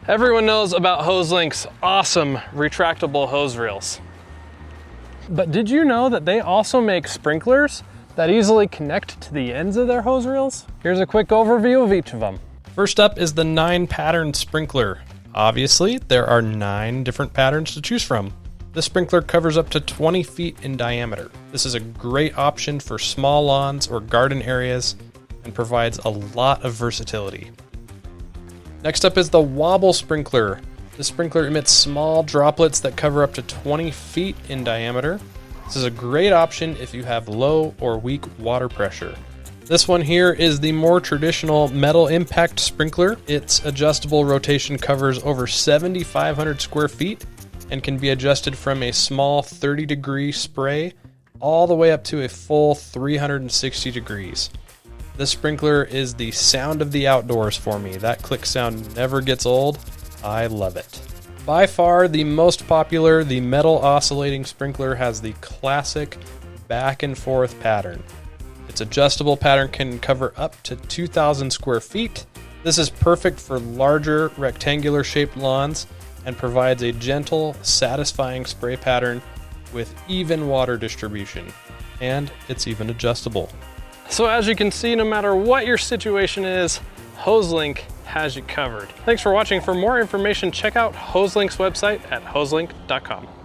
Everyone knows about Hoselink's awesome retractable hose reels. But did you know that they also make sprinklers that easily connect to the ends of their hose reels? Here's a quick overview of each of them. First up is the 9-pattern sprinkler. Obviously, there are 9 different patterns to choose from. This sprinkler covers up to 20 feet in diameter. This is a great option for small lawns or garden areas and provides a lot of versatility. Next up is the wobble sprinkler. The sprinkler emits small droplets that cover up to 20 feet in diameter. This is a great option if you have low or weak water pressure. This one here is the more traditional metal impact sprinkler. Its adjustable rotation covers over 7,500 square feet and can be adjusted from a small 30-degree spray all the way up to a full 360 degrees. This sprinkler is the sound of the outdoors for me. That click sound never gets old. I love it. By far the most popular, the metal oscillating sprinkler has the classic back and forth pattern. Its adjustable pattern can cover up to 2,000 square feet. This is perfect for larger rectangular shaped lawns and provides a gentle, satisfying spray pattern with even water distribution. And it's even adjustable. So as you can see, no matter what your situation is, Hoselink has you covered. Thanks for watching. For more information, check out Hoselink's website at hoselink.com.